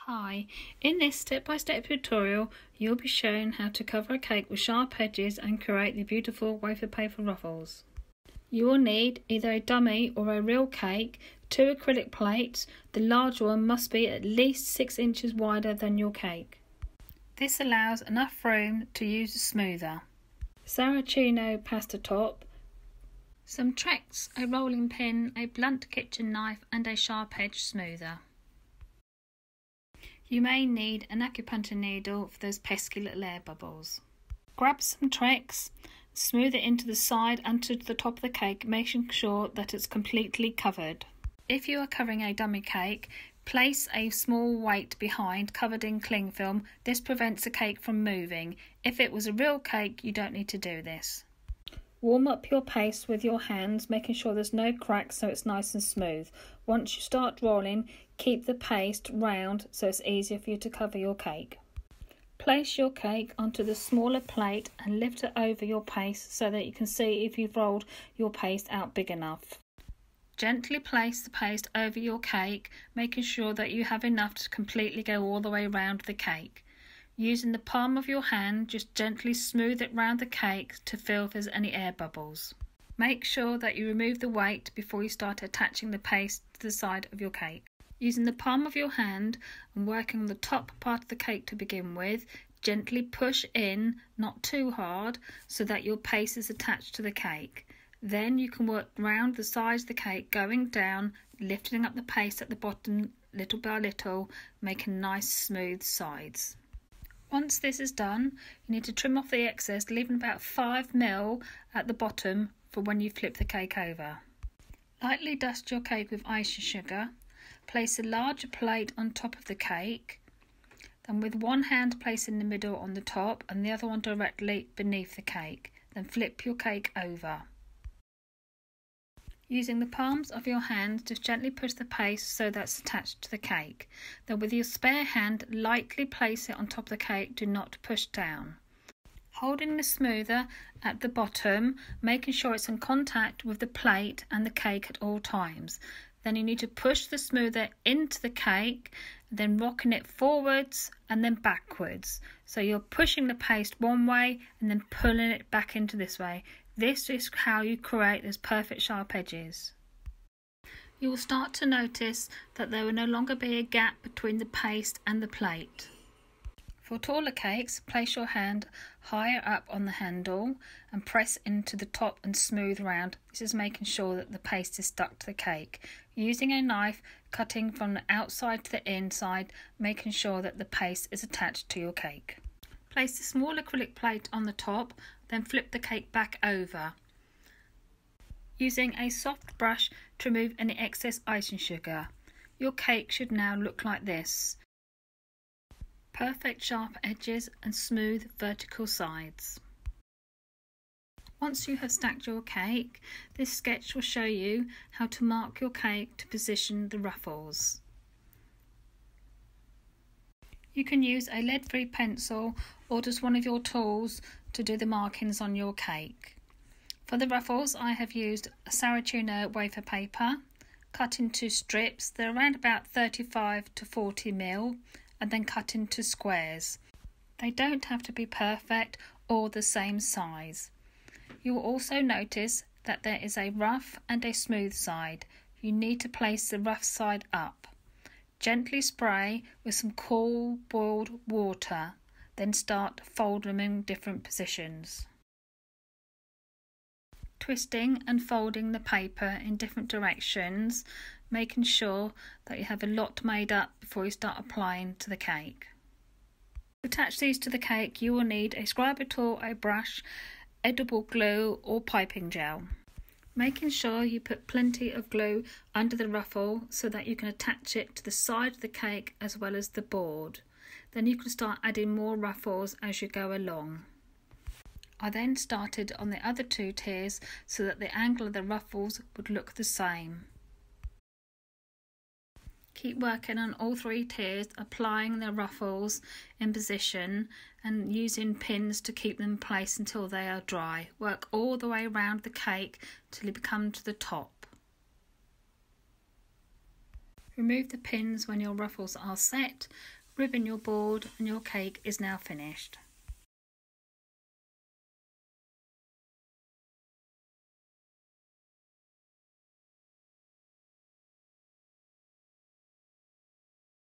Hi, in this step-by-step tutorial you'll be shown how to cover a cake with sharp edges and create the beautiful wafer paper ruffles. You will need either a dummy or a real cake, 2 acrylic plates. The large one must be at least 6 inches wider than your cake. This allows enough room to use a smoother, Saracino pasta top, some tracks, a rolling pin, a blunt kitchen knife and a sharp edge smoother. You may need an acupuncture needle for those pesky little air bubbles. Grab some tracks, smooth it into the side and to the top of the cake, making sure that it's completely covered. If you are covering a dummy cake, place a small weight behind covered in cling film. This prevents the cake from moving. If it was a real cake, you don't need to do this. Warm up your paste with your hands, making sure there's no cracks so it's nice and smooth. Once you start rolling, keep the paste round so it's easier for you to cover your cake. Place your cake onto the smaller plate and lift it over your paste so that you can see if you've rolled your paste out big enough. Gently place the paste over your cake, making sure that you have enough to completely go all the way around the cake. Using the palm of your hand, just gently smooth it round the cake to feel if there's any air bubbles. Make sure that you remove the weight before you start attaching the paste to the side of your cake. Using the palm of your hand and working on the top part of the cake to begin with, gently push in, not too hard, so that your paste is attached to the cake. Then you can work round the sides of the cake, going down, lifting up the paste at the bottom little by little, making nice smooth sides. Once this is done, you need to trim off the excess, leaving about 5mm at the bottom for when you flip the cake over. Lightly dust your cake with icing sugar. Place a larger plate on top of the cake. Then with one hand place in the middle on the top and the other one directly beneath the cake. Then flip your cake over. Using the palms of your hands, just gently push the paste so that's attached to the cake. Then with your spare hand, lightly place it on top of the cake, do not push down. Holding the smoother at the bottom, making sure it's in contact with the plate and the cake at all times. Then you need to push the smoother into the cake, then rocking it forwards and then backwards. So you're pushing the paste one way and then pulling it back into this way. This is how you create those perfect sharp edges. You will start to notice that there will no longer be a gap between the paste and the plate. For taller cakes, place your hand higher up on the handle and press into the top and smooth round. This is making sure that the paste is stuck to the cake. Using a knife, cutting from the outside to the inside, making sure that the paste is attached to your cake. Place the small acrylic plate on the top, then flip the cake back over. Using a soft brush to remove any excess icing sugar. Your cake should now look like this. Perfect sharp edges and smooth vertical sides. Once you have stacked your cake, this sketch will show you how to mark your cake to position the ruffles. You can use a lead-free pencil or just one of your tools to do the markings on your cake. For the ruffles, I have used a Saracino wafer paper, cut into strips. They're around about 35 to 40mm, and then cut into squares. They don't have to be perfect or the same size. You will also notice that there is a rough and a smooth side. You need to place the rough side up. Gently spray with some cool boiled water, then start folding them in different positions. Twisting and folding the paper in different directions, making sure that you have a lot made up before you start applying to the cake. To attach these to the cake, you will need a scriber tool, a brush, edible glue or piping gel. Making sure you put plenty of glue under the ruffle so that you can attach it to the side of the cake as well as the board. Then you can start adding more ruffles as you go along. I then started on the other 2 tiers so that the angle of the ruffles would look the same. Keep working on all 3 tiers, applying the ruffles in position and using pins to keep them in place until they are dry. Work all the way around the cake till you come to the top. Remove the pins when your ruffles are set, ribbon your board and your cake is now finished.